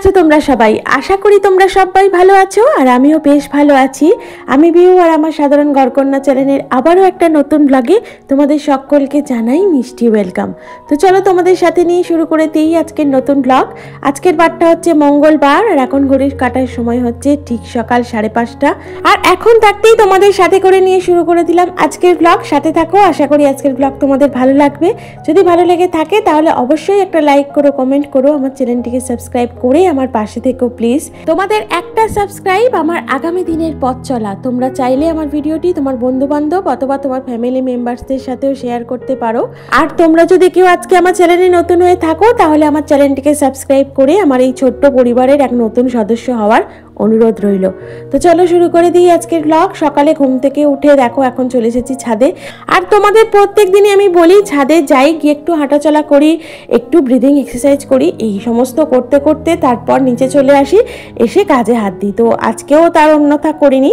আছো তোমরা সবাই? আশা করি তোমরা সবাই ভালো আছো আর আমিও বেশ ভালো আছি। আমি বিউ আর আমার সাধারণ ঘরকন্যা চ্যানেলের আবারও একটা নতুন ব্লগে তোমাদের সকলকে জানাই মিষ্টি ওয়েলকাম। তো চলো তোমাদের সাথে নিয়ে শুরু করে দিই আজকের নতুন ব্লগ। আজকের বারটা হচ্ছে মঙ্গলবার আর এখন ঘড়ির কাটার সময় হচ্ছে ঠিক সকাল 5:30। আর এখন থাকতেই তোমাদের সাথে করে নিয়ে শুরু করে দিলাম আজকের ব্লগ। সাথে থাকো, আশা করি আজকের ব্লগ তোমাদের ভালো লাগবে। যদি ভালো লেগে থাকে তাহলে অবশ্যই একটা লাইক করো, কমেন্ট করো, আমার চ্যানেলটিকে সাবস্ক্রাইব করে আমার পাশে থেকো প্লিজ। তোমাদের একটা সাবস্ক্রাইব আমার আগামী দিনের পথ চলা। তোমরা চাইলে আমার ভিডিওটি তোমার বন্ধু বান্ধব অথবা তোমার ফ্যামিলি মেম্বার্সদের সাথেও শেয়ার করতে পারো। আর তোমরা যদি কেউ আজকে আমার চ্যানেলে নতুন হয়ে থাকো তাহলে আমার চ্যানেলটিকে সাবস্ক্রাইব করে আমার এই ছোট্ট পরিবারের এক নতুন সদস্য হওয়ার অনুরোধ রইল। তো চলো শুরু করে দিই আজকের ব্লগ। সকালে ঘুম থেকে উঠে দেখো এখন চলে এসেছি ছাদে। আর তোমাদের প্রত্যেক দিনই আমি বলি ছাদে যাই, গিয়ে একটু হাঁটাচলা করি, একটু ব্রিদিং এক্সারসাইজ করি, এই সমস্ত করতে করতে তারপর নিচে চলে আসি, এসে কাজে হাত দিই। তো আজকেও তার অন্যথা করিনি।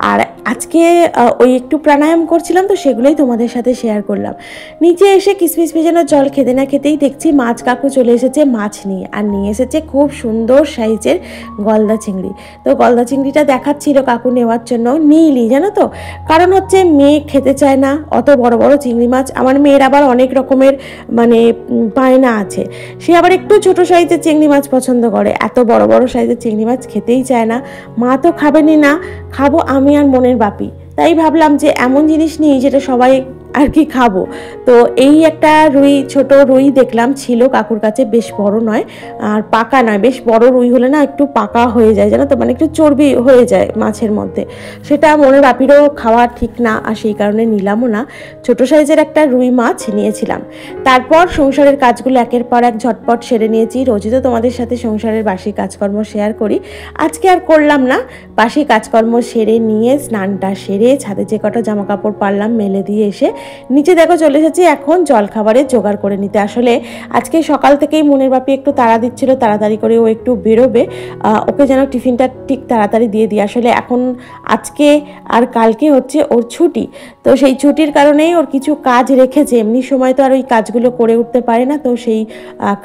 আর আজকে ওই একটু প্রাণায়াম করছিলাম, তো সেগুলোই তোমাদের সাথে শেয়ার করলাম। নিচে এসে কিসমিস ভেজানো জল খেতে না খেতেই দেখছি মাছ কাকু চলে এসেছে মাছ নিয়ে, আর নিয়ে এসেছে খুব সুন্দর সাইজের গলদা চিংড়ি। তো গলদা চিংড়িটা দেখাচ্ছিল কাকু নেওয়ার জন্য, নিইলি জানো তো, কারণ হচ্ছে মেয়ে খেতে চায় না অত বড় বড় চিংড়ি মাছ। আমার মেয়ের আবার অনেক রকমের মানে বায়না আছে, সে আবার একটু ছোট সাইজের চিংড়ি মাছ পছন্দ করে, এত বড় বড় সাইজের চিংড়ি মাছ খেতেই চায় না। মা তো খাবেনই না, খাবো আমি আর মনের বাপি। তাই ভাবলাম যে এমন জিনিস নিই যেটা সবাই আর কি খাবো। তো এই একটা রুই, ছোট রুই দেখলাম ছিল কাকুর কাছে, বেশ বড় নয় আর পাকা নয়। বেশ বড় রুই হলে না একটু পাকা হয়ে যায় জানো তো, মানে একটু চর্বি হয়ে যায় মাছের মধ্যে, সেটা মনের বাপিরও খাওয়া ঠিক না, আর সেই কারণে নিলামও না। ছোট সাইজের একটা রুই মাছ নিয়েছিলাম। তারপর সংসারের কাজগুলো একের পর এক ঝটপট সেরে নিয়েছি। রোজই তো তোমাদের সাথে সংসারের বাসি কাজকর্ম শেয়ার করি, আজকে আর করলাম না। বাসি কাজকর্ম সেরে নিয়ে স্নানটা সেরে ছাদে যে কটা জামা কাপড় পারলাম মেলে দিয়ে এসে নিচে দেখো চলে এসেছি এখন জলখাবারের জোগাড় করে নিতে। আসলে আজকে সকাল থেকেই মনের বাপি একটু তাড়া দিচ্ছিল, তাড়াতাড়ি করে ও একটু বেরোবে, ওকে যেন টিফিনটা ঠিক তাড়াতাড়ি দিয়ে দিই। আসলে এখন আজকে আর কালকে হচ্ছে ওর ছুটি, তো সেই ছুটির কারণেই ওর কিছু কাজ রেখেছে। এমনি সময় তো আর ওই কাজগুলো করে উঠতে পারে না, তো সেই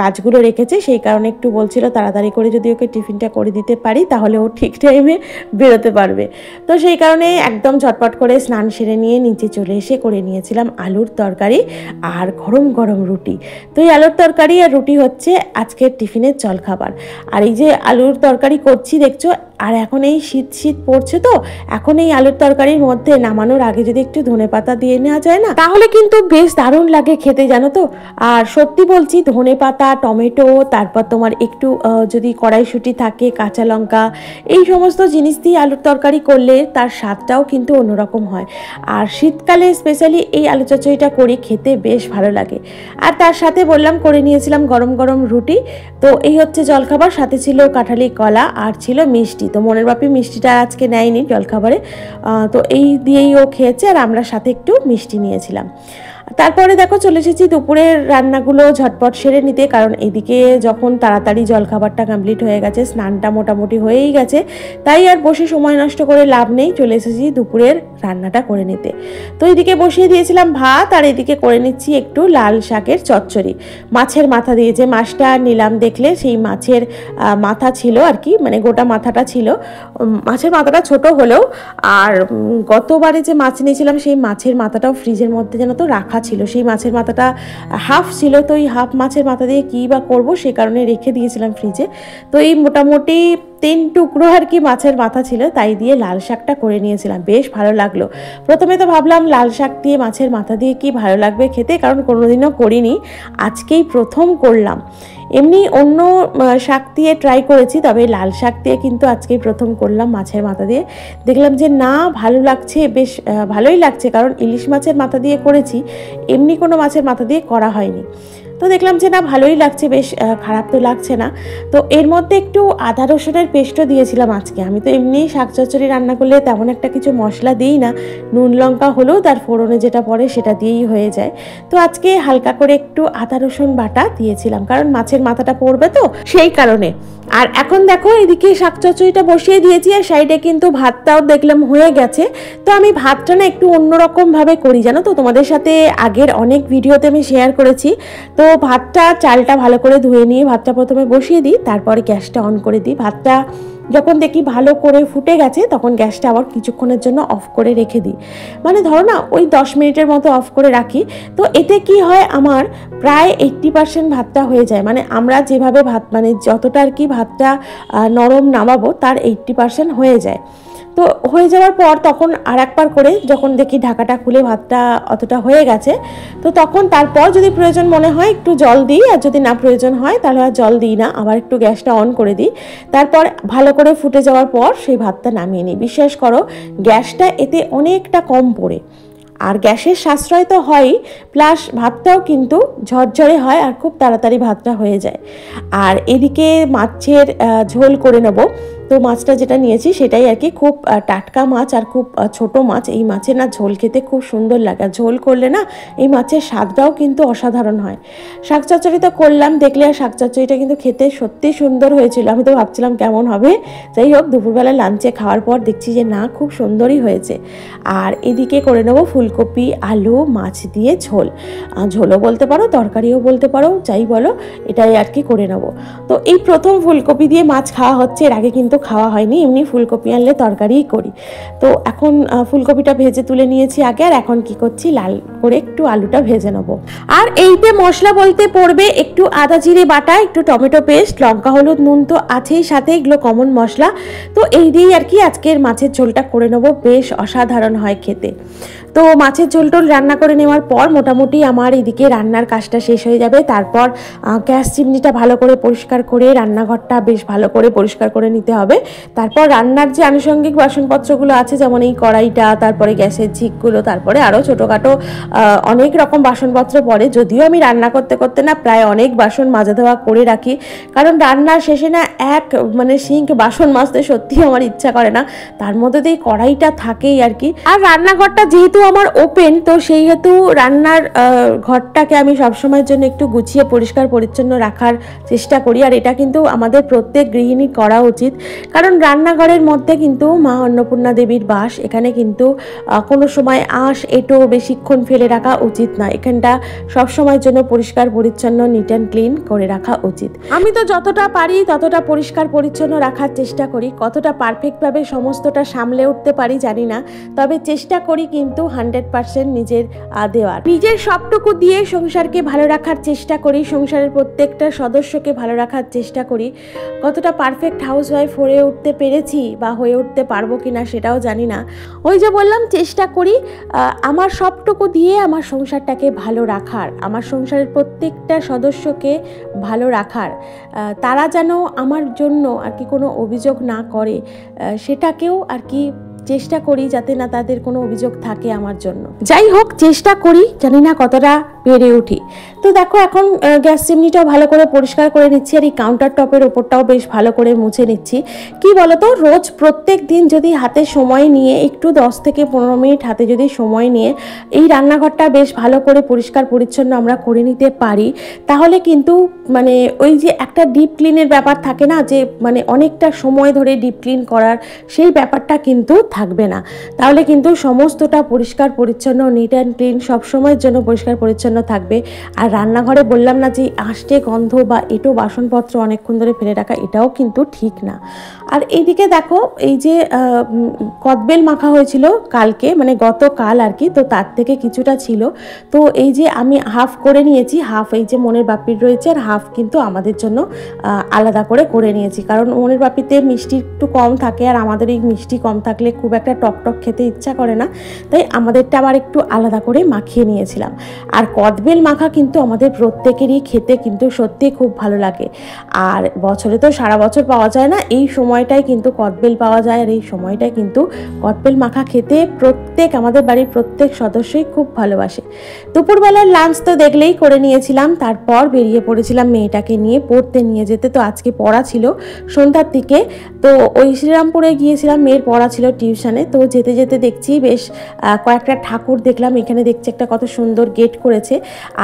কাজগুলো রেখেছে, সেই কারণে একটু বলছিল তাড়াতাড়ি করে যদি ওকে টিফিনটা করে দিতে পারি তাহলে ও ঠিক টাইমে বেরোতে পারবে। তো সেই কারণে একদম ঝটপট করে স্নান সেরে নিয়ে নিচে চলে এসে করে নিয়েছিলাম আলুর তরকারি আর গরম গরম রুটি। তো এই আলুর তরকারি আর রুটি হচ্ছে আজকের টিফিনের জলখাবার। আর এই যে আলুর তরকারি করছি দেখছো, আর এখন এই শীত শীত পড়ছে, তো এখন এই আলুর তরকারির মধ্যে নামানোর আগে যদি একটু ধনেপাতা দিয়ে নেওয়া যায় না তাহলে কিন্তু বেশ দারুণ লাগে খেতে জানো তো। আর সত্যি বলছি, ধনেপাতা, টমেটো, তারপর তোমার একটু যদি কড়াইশুঁটি থাকে, কাঁচা লঙ্কা, এই সমস্ত জিনিস দিয়ে আলুর তরকারি করলে তার স্বাদটাও কিন্তু অন্যরকম হয়। আর শীতকালে স্পেশালি এই আলু চচ্চড়িটা করি, খেতে বেশ ভালো লাগে। আর তার সাথে বললাম করে নিয়েছিলাম গরম গরম রুটি। তো এই হচ্ছে জলখাবার, সাথে ছিল কাঁঠালি কলা আর ছিল মিষ্টি। তো মনের বাপি মিষ্টিটা আজকে নেয়নি জলখাবারে, তো এই দিয়েই ও খেয়েছে, আর আমরা সাথে একটু মিষ্টি নিয়েছিলাম। তারপরে দেখো চলে এসেছি দুপুরের রান্নাগুলো ঝটপট সেরে নিতে, কারণ এদিকে যখন তাড়াতাড়ি জলখাবারটা কমপ্লিট হয়ে গেছে, স্নানটা মোটামুটি হয়েই গেছে, তাই আর বসে সময় নষ্ট করে লাভ নেই, চলে এসেছি দুপুরের রান্নাটা করে নিতে। তো এদিকে বসিয়ে দিয়েছিলাম ভাত, আর এদিকে করে নিচ্ছি একটু লাল শাকের চচ্চড়ি। মাছের মাথা দিয়ে যে মাছটা নিলাম দেখলে, সেই মাছের মাথা ছিল আর কি, মানে গোটা মাথাটা ছিল। মাছের মাথাটা ছোট হলেও, আর গতবারে যে মাছ নিয়েছিলাম সেই মাছের মাথাটাও ফ্রিজের মধ্যে যেন তো রাখা ছিল, সেই মাছের মাথাটা হাফ ছিল, তো এই হাফ মাছের মাথা দিয়ে কী বা করবো, সে কারণে রেখে দিয়েছিলাম ফ্রিজে। তো এই মোটামুটি 3 টুকরো আর কি মাছের মাথা ছিল, তাই দিয়ে লাল শাকটা করে নিয়েছিলাম, বেশ ভালো লাগলো। প্রথমে তো ভাবলাম লাল শাক দিয়ে মাছের মাথা দিয়ে কি ভালো লাগবে খেতে, কারণ কোনোদিনও করিনি, আজকেই প্রথম করলাম। এমনি অন্য শাক দিয়ে ট্রাই করেছি, তবে লাল শাক দিয়ে কিন্তু আজকেই প্রথম করলাম মাছের মাথা দিয়ে। দেখলাম যে না ভালো লাগছে, বেশ ভালোই লাগছে, কারণ ইলিশ মাছের মাথা দিয়ে করেছি, এমনি কোনো মাছের মাথা দিয়ে করা হয়নি। তো দেখলাম যে না ভালোই লাগছে, বেশ খারাপ তো লাগছে না। তো এর মধ্যে একটু আদা রসুনের পেস্টও দিয়েছিলাম আজকে। আমি তো এমনি শাক চচ্চড়ি রান্না করলে তেমন একটা কিছু মশলা দিই না, নুন লঙ্কা হলুদ আর ফোড়নে যেটা পড়ে সেটা দিয়েই হয়ে যায়। তো আজকে হালকা করে একটু আদা রসুন বাটা দিয়েছিলাম, কারণ মাছের মাথাটা পড়বে তো সেই কারণে। আর এখন দেখো এদিকে শাক চচ্চড়িটা বসিয়ে দিয়েছি, আর সাইডে কিন্তু ভাতটাও দেখলাম হয়ে গেছে। তো আমি ভাতটা না একটু অন্যরকম ভাবে করি জানো তো, তোমাদের সাথে আগের অনেক ভিডিওতে আমি শেয়ার করেছি। তো ভাতটা চালটা ভালো করে ধুয়ে নিয়ে ভাতটা প্রথমে বসিয়ে দিই, তারপরে গ্যাসটা অন করে দিই। ভাতটা যখন দেখি ভালো করে ফুটে গেছে তখন গ্যাসটা আবার কিছুক্ষণের জন্য অফ করে রেখে দিই, মানে ধরো না ওই 10 মিনিটের মতো অফ করে রাখি। তো এতে কি হয়, আমার প্রায় 80% ভাতটা হয়ে যায়, মানে আমরা যেভাবে ভাত মানে যতটা আর কি ভাতটা নরম নামাবো তার 80% হয়ে যায়। তো হয়ে যাওয়ার পর তখন আর একবার করে যখন দেখি ঢাকাটা খুলে ভাতটা অতটা হয়ে গেছে, তো তখন তারপর যদি প্রয়োজন মনে হয় একটু জল দিই, আর যদি না প্রয়োজন হয় তাহলে আর জল দিই না, আবার একটু গ্যাসটা অন করে দিই। তারপর ভালো করে ফুটে যাওয়ার পর সেই ভাতটা নামিয়ে নিই। বিশ্বাস করো গ্যাসটা এতে অনেকটা কম পড়ে, আর গ্যাসের সাশ্রয় তো হয়ই, প্লাস ভাতটাও কিন্তু ঝরঝরে হয় আর খুব তাড়াতাড়ি ভাতটা হয়ে যায়। আর এদিকে মাছের ঝোল করে নেব। তো মাছটা যেটা নিয়েছি সেটাই আর কি খুব টাটকা মাছ আর খুব ছোট মাছ। এই মাছের না ঝোল খেতে খুব সুন্দর লাগে, আর ঝোল করলে না এই মাছের স্বাদটাও কিন্তু অসাধারণ হয়। শাক চচ্চড়ি তো করলাম দেখলে, আর শাক চচ্চড়িটা কিন্তু খেতে সত্যি সুন্দর হয়েছিল। আমি তো ভাবছিলাম কেমন হবে, যাই হোক দুপুরবেলা লাঞ্চে খাওয়ার পর দেখছি যে না খুব সুন্দরই হয়েছে। আর এদিকে করে নেবো ফুলকপি আলু মাছ দিয়ে ঝোল, ঝোলও বলতে পারো তরকারিও বলতে পারো, যাই বলো এটাই আর কি করে নেবো। তো এই প্রথম ফুলকপি দিয়ে মাছ খাওয়া হচ্ছে, এর আগে কিন্তু খাওয়া হয়নি, এমনি ফুলকপি আনলে তরকারিই করি। তো এখন ফুলকপিটা ভেজে তুলে নিয়েছি আগে, আর এখন কি করছি লাল করে একটু আলুটা ভেজে নেবো। আর এইতে মশলা বলতে পড়বে একটু আদা জিরে বাটা, একটু টমেটো পেস্ট, লঙ্কা হলুদ নুন তো আছেই, সাথে এগুলো কমন মশলা। তো এই দিয়েই আর কি আজকের মাছের ঝোলটা করে নেবো, বেশ অসাধারণ হয় খেতে। তো মাছের ঝোল টোল রান্না করে নেওয়ার পর মোটামুটি আমার এদিকে রান্নার কাজটা শেষ হয়ে যাবে। তারপর গ্যাস চিমনিটা ভালো করে পরিষ্কার করে রান্নাঘরটা বেশ ভালো করে পরিষ্কার করে নিতে হবে। তারপর রান্নার যে আনুষঙ্গিক বাসনপত্রগুলো আছে, যেমন এই কড়াইটা, তারপরে গ্যাসের ঝিকগুলো, তারপরে আরও ছোটোখাটো অনেক রকম বাসনপত্র পড়ে। যদিও আমি রান্না করতে করতে না প্রায় অনেক বাসন মাজা ধোয়া করে রাখি, কারণ রান্নার শেষে না মানে সিঙ্ক বাসন মাজতে সত্যি আমার ইচ্ছা করে না, তার মধ্যে দিয়ে কড়াইটা থাকেই আর কি। আর রান্নাঘরটা যেহেতু আমার ওপেন, তো সেই হেতু রান্নার ঘরটাকে আমি সবসময়ের জন্য একটু গুছিয়ে পরিষ্কার পরিচ্ছন্ন রাখার চেষ্টা করি। আর এটা কিন্তু আমাদের প্রত্যেক গৃহিণী করা উচিত, কারণ রান্নাঘরের মধ্যে কিন্তু মা অন্নপূর্ণা দেবীর বাস। এখানে কিন্তু কোনো সময় আঁশ এঁটো বেশিক্ষণ ফেলে রাখা উচিত না, এখানটা সবসময়ের জন্য পরিষ্কার পরিচ্ছন্ন নিট অ্যান্ড ক্লিন করে রাখা উচিত। আমি তো যতটা পারি ততটা পরিষ্কার পরিচ্ছন্ন রাখার চেষ্টা করি, কতটা পারফেক্টভাবে সমস্তটা সামলে উঠতে পারি জানি না, তবে চেষ্টা করি কিন্তু 100% নিজের দেওয়ার, নিজের সবটুকু দিয়ে সংসারকে ভালো রাখার চেষ্টা করি, সংসারের প্রত্যেকটা সদস্যকে ভালো রাখার চেষ্টা করি। কতটা পারফেক্ট হাউসওয়াইফ হয়ে উঠতে পেরেছি বা হয়ে উঠতে পারবো কিনা সেটাও জানি না। ওই যে বললাম চেষ্টা করি আমার সবটুকু দিয়ে আমার সংসারটাকে ভালো রাখার, আমার সংসারের প্রত্যেকটা সদস্যকে ভালো রাখার, তারা যেন আমার জন্য আর কি কোনো অভিযোগ না করে, সেটাকেও আর কি চেষ্টা করি যাতে না তাদের কোনো অভিযোগ থাকে আমার জন্য। যাই হোক চেষ্টা করি, জানি না কতটা পেরে উঠি। তো দেখো এখন গ্যাস চিমনিটাও ভালো করে পরিষ্কার করে নিচ্ছি, আর এই কাউন্টার টপের ওপরটাও বেশ ভালো করে মুছে নিচ্ছি। কি বলতো, রোজ প্রত্যেক দিন যদি হাতে সময় নিয়ে একটু 10 থেকে 15 মিনিট হাতে যদি সময় নিয়ে এই রান্নাঘরটা বেশ ভালো করে পরিষ্কার পরিচ্ছন্ন আমরা করে নিতে পারি, তাহলে কিন্তু মানে ওই যে একটা ডিপ ক্লিনের ব্যাপার থাকে না, যে মানে অনেকটা সময় ধরে ডিপ ক্লিন করার, সেই ব্যাপারটা কিন্তু থাকবে না। তাহলে কিন্তু সমস্তটা পরিষ্কার পরিচ্ছন্ন নিট অ্যান্ড ক্লিন সবসময়ের জন্য পরিষ্কার পরিচ্ছন্ন থাকবে। আর রান্নাঘরে বললাম না যে আষ্টে গন্ধ বা এঁটো বাসনপত্র অনেকক্ষণ ধরে ফেলে রাখা, এটাও কিন্তু ঠিক না। আর এইদিকে দেখো এই যে কদবেল মাখা হয়েছিল কালকে, মানে গতকাল আর কি, তো তার থেকে কিছুটা ছিল। তো এই যে আমি হাফ করে নিয়েছি, হাফ এই যে মনের বাপির রয়েছে, আর হাফ কিন্তু আমাদের জন্য আলাদা করে নিয়েছি, কারণ মনের বাপিতে মিষ্টি একটু কম থাকে, আর আমাদের এই মিষ্টি কম থাকলে খুব একটা টক টক খেতে ইচ্ছা করে না, তাই আমাদেরটা আবার একটু আলাদা করে মাখিয়ে নিয়েছিলাম। আর কদবেল মাখা কিন্তু আমাদের প্রত্যেকেরই খেতে কিন্তু সত্যি খুব ভালো লাগে, আর বছরে তো সারা বছর পাওয়া যায় না, এই সময়টাই কিন্তু কদবেল পাওয়া যায়, আর এই সময়টাই কিন্তু কদবেল মাখা খেতে আমাদের বাড়ির প্রত্যেক সদস্যই খুব ভালোবাসে। দুপুরবেলার লাঞ্চ তো দেখলেই করে নিয়েছিলাম, তারপর বেরিয়ে পড়েছিলাম মেয়েটাকে নিয়ে পড়তে নিয়ে যেতে। তো আজকে পড়া ছিল সন্ধ্যার দিকে, তো ওই শ্রীরামপুরে গিয়েছিলাম, মেয়ের পড়া ছিল টিউশনে। তো যেতে যেতে দেখছি বেশ কয়েকটা ঠাকুর দেখলাম, এখানে দেখছি একটা কত সুন্দর গেট করেছে, হয়েছে।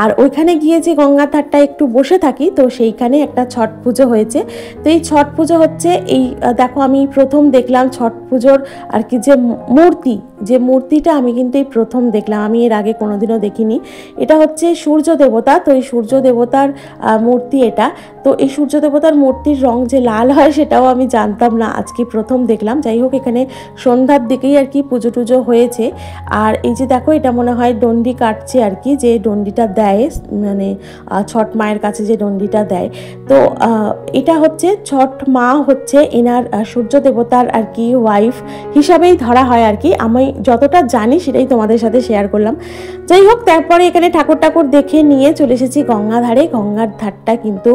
আর ওইখানে গিয়ে যে গঙ্গার ধারটা একটু বসে থাকি, তো সেইখানে একটা ছট পুজো হয়েছে। তো এই ছট পুজো হচ্ছে, এই দেখো আমি প্রথম দেখলাম ছট পুজোর আর কি যে মূর্তিটা আমি কিন্তু এই প্রথম দেখলাম, আমি এর আগে কোনোদিনও দেখিনি। এটা হচ্ছে সূর্য দেবতা, তো এই সূর্য দেবতার মূর্তি এটা। তো এই সূর্য দেবতার মূর্তির রং যে লাল হয় সেটাও আমি জানতাম না, আজকে প্রথম দেখলাম। যাই হোক, এখানে সন্ধ্যার দিকেই আর কি পুজো টুজো হয়েছে। আর এই যে দেখো, এটা মনে হয় ডন্ডি কাটছে আর কি, যে ডন্ডিটা দেয় মানে ছট মায়ের কাছে যে ডন্ডিটা দেয়। তো এটা হচ্ছে ছট মা হচ্ছে এনার সূর্য দেবতার আর কি ওয়াইফ হিসাবেই ধরা হয় আর কি, আমি যতটা জানি সেটাই তোমাদের সাথে শেয়ার করলাম। যাই হোক, তারপরে এখানে ঠাকুর দেখে নিয়ে চলে এসেছি গঙ্গা ধারে। গঙ্গার ধারটা কিন্তু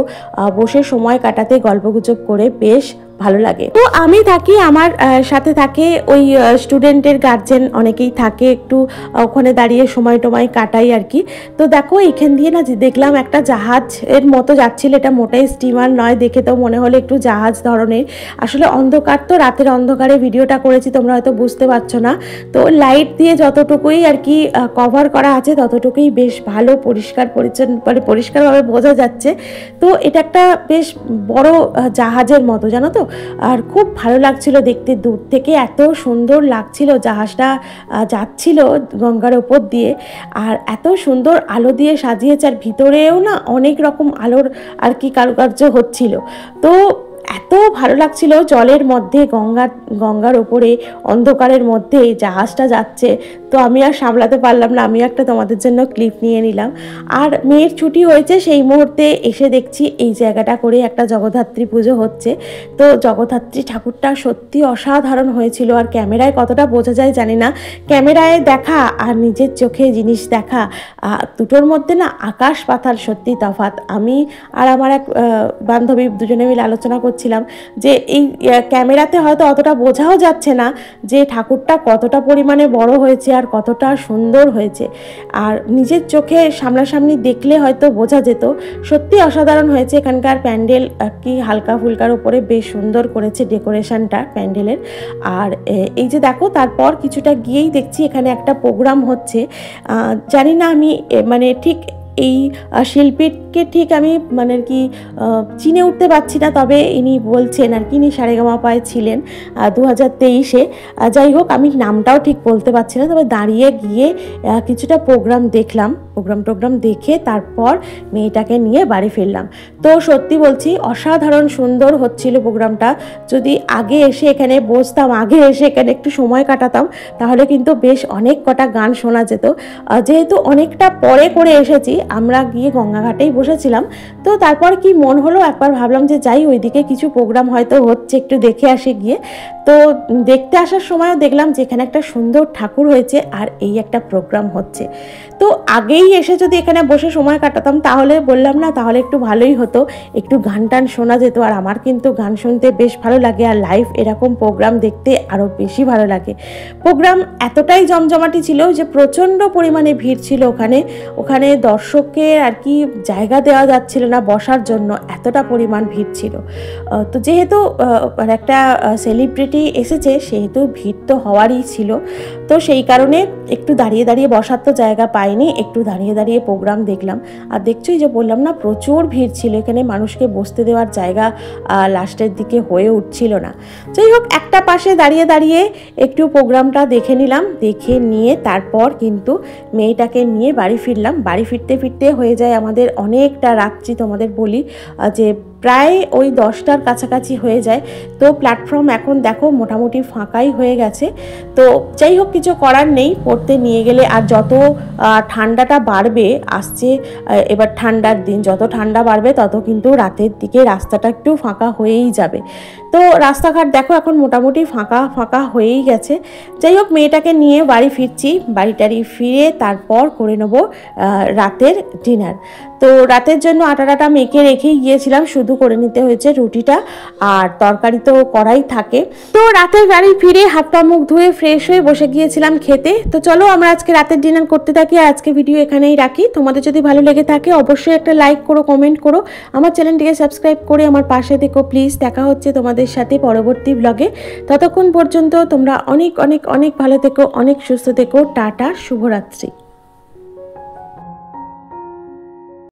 বসে সময় কাটাতে গল্পগুজব করে বেশ ভালো লাগে। তো আমি থাকি, আমার সাথে থাকে ওই স্টুডেন্টের গার্জেন অনেকেই থাকে, একটু ওখানে দাঁড়িয়ে সময় টময় কাটাই আর কি। তো দেখো, এইখান দিয়ে না দেখলাম একটা জাহাজের মতো যাচ্ছিল, এটা মোটাই স্টিমার নয়, দেখে তো মনে হলো একটু জাহাজ ধরনের। আসলে অন্ধকার, তো রাতের অন্ধকারে ভিডিওটা করেছি, তোমরা হয়তো বুঝতে পারছো না। তো লাইট দিয়ে যতটুকুই আর কি কভার করা আছে ততটুকুই বেশ ভালো পরিষ্কার পরিচ্ছন্ন, মানে পরিষ্কারভাবে বোঝা যাচ্ছে। তো এটা একটা বেশ বড় জাহাজের মতো, জানো তো। আর খুব ভালো লাগছিল দেখতে, দূর থেকে এত সুন্দর লাগছিল জাহাজটা যাচ্ছিল গঙ্গার ওপর দিয়ে, আর এত সুন্দর আলো দিয়ে সাজিয়েছে, আর ভিতরেও না অনেক রকম আলোর আর কি কারুকার্য হচ্ছিল। তো এত ভালো লাগছিল জলের মধ্যে, গঙ্গার ওপরে অন্ধকারের মধ্যে জাহাজটা যাচ্ছে। তো আমি আর সামলাতে পারলাম না, আমি একটা তোমাদের জন্য ক্লিপ নিয়ে নিলাম। আর মেয়ের ছুটি হয়েছে সেই মুহূর্তে এসে দেখছি এই জায়গাটা করে একটা জগদ্ধাত্রী পুজো হচ্ছে। তো জগদ্ধাত্রী ঠাকুরটা সত্যি অসাধারণ হয়েছিল, আর ক্যামেরায় কতটা বোঝা যায় জানি না, ক্যামেরায় দেখা আর নিজের চোখে জিনিস দেখা দুটোর মধ্যে না আকাশ পাতাল সত্যি তফাৎ। আমি আর আমার এক বান্ধবী দুজনে মিলে আলোচনা করছিলাম যে এই ক্যামেরাতে হয়তো অতটা বোঝাও যাচ্ছে না যে ঠাকুরটা কতটা পরিমাণে বড় হয়েছে আর কতটা সুন্দর হয়েছে, আর নিজের চোখে সামনাসামনি দেখলে হয়তো বোঝা যেত। সত্যি অসাধারণ হয়েছে। এখানকার প্যান্ডেল কি হালকা ফুলকার উপরে বেশ সুন্দর করেছে ডেকোরেশনটা প্যান্ডেলের। আর এই যে দেখো, তারপর কিছুটা গিয়েই দেখছি এখানে একটা প্রোগ্রাম হচ্ছে। জানি না আমি মানে ঠিক এই শিল্পীকে ঠিক আমি মানে আর কি চিনে উঠতে পারছি না, তবে ইনি বলছেন আর কি, ইনি সারেগামাপায় ছিলেন 2023-এ। যাই হোক, আমি নামটাও ঠিক বলতে পারছি না, তবে দাঁড়িয়ে গিয়ে কিছুটা প্রোগ্রাম দেখলাম। প্রোগ্রাম দেখে তারপর মেয়েটাকে নিয়ে বাড়ি ফিরলাম। তো সত্যি বলছি, অসাধারণ সুন্দর হচ্ছিল প্রোগ্রামটা। যদি আগে এসে এখানে বসতাম, আগে এসে এখানে একটু সময় কাটাতাম, তাহলে কিন্তু বেশ অনেক কটা গান শোনা যেত। যেহেতু অনেকটা পরে করে এসেছি, আমরা গিয়ে গঙ্গাঘাটেই বসেছিলাম। তো তারপর কি মন হলো, একবার ভাবলাম যে যাই, ওইদিকে কিছু প্রোগ্রাম হয়তো হচ্ছে, একটু দেখে আসে গিয়ে। তো দেখতে আসার সময়ও দেখলাম যে এখানে একটা সুন্দর ঠাকুর হয়েছে আর এই একটা প্রোগ্রাম হচ্ছে। তো আগেই এসে যদি এখানে বসে সময় কাটাতাম, তাহলে বললাম না, তাহলে একটু ভালোই হতো, একটু গান টান শোনা যেত। আর আমার কিন্তু গান শুনতে বেশ ভালো লাগে, আর লাইভ এরকম প্রোগ্রাম দেখতে আরও বেশি ভালো লাগে। প্রোগ্রাম এতটাই জমজমাটি ছিল যে প্রচণ্ড পরিমাণে ভিড় ছিল ওখানে দর্শকের আর কি জায়গা দেওয়া যাচ্ছিল না বসার জন্য, এতটা পরিমাণ ভিড় ছিল। তো যেহেতু একটা সেলিব্রিটি এসেছে, সেহেতু ভিড় তো হওয়ারই ছিল। তো সেই কারণে একটু দাঁড়িয়ে দাঁড়িয়ে বসার তো জায়গা পাইনি, একটু দাঁড়িয়ে দাঁড়িয়ে প্রোগ্রাম দেখলাম। আর দেখছোই যে বললাম না, প্রচুর ভিড় ছিল এখানে, মানুষকে বসতে দেওয়ার জায়গা লাস্টের দিকে হয়ে উঠছিল না। যাই হোক, একটা পাশে দাঁড়িয়ে দাঁড়িয়ে একটু প্রোগ্রামটা দেখে নিলাম, দেখে নিয়ে তারপর কিন্তু মেয়েটাকে নিয়ে বাড়ি ফিরলাম। বাড়ি ফিরতে ফিরতে হয়ে যায় আমাদের অনেকটা রাত্রি, তোমাদের বলি যে প্রায় ওই 10টার কাছাকাছি হয়ে যায়। তো প্ল্যাটফর্ম এখন দেখো মোটামুটি ফাঁকাই হয়ে গেছে। তো যাই হোক, কিছু করার নেই, পড়তে নিয়ে গেলে। আর যত ঠান্ডাটা বাড়বে, আসছে এবার ঠান্ডার দিন, যত ঠান্ডা বাড়বে তত কিন্তু রাতের দিকে রাস্তাটা একটু ফাঁকা হয়েই যাবে। তো রাস্তাঘাট দেখো এখন মোটামুটি ফাঁকা হয়েই গেছে। যাই হোক, মেয়েটাকে নিয়ে বাড়ি ফিরছি, বাড়ি ফিরে তারপর করে নেব রাতের ডিনার। তো রাতের জন্য আটা মেখে রেখেই গিয়েছিলাম, শুধু করে নিতে হয়েছে রুটিটা, আর তরকারি তো করাই থাকে। তো রাতের বাড়ি ফিরে হাত পা মুখ ধুয়ে ফ্রেশ হয়ে বসে গিয়েছিলাম খেতে। তো চলো আমরা আজকে রাতের ডিনার করতে থাকি, আর আজকে ভিডিও এখানেই রাখি। তোমাদের যদি ভালো লেগে থাকে অবশ্যই একটা লাইক করো, কমেন্ট করো, আমার চ্যানেলটিকে সাবস্ক্রাইব করে আমার পাশে থেকো প্লিজ। দেখা হচ্ছে তোমাদের সাথে পরবর্তী ব্লগে। ততক্ষণ পর্যন্ত তোমরা অনেক অনেক অনেক ভালো থেকো, অনেক সুস্থ থেকো। টাটা, শুভরাত্রি।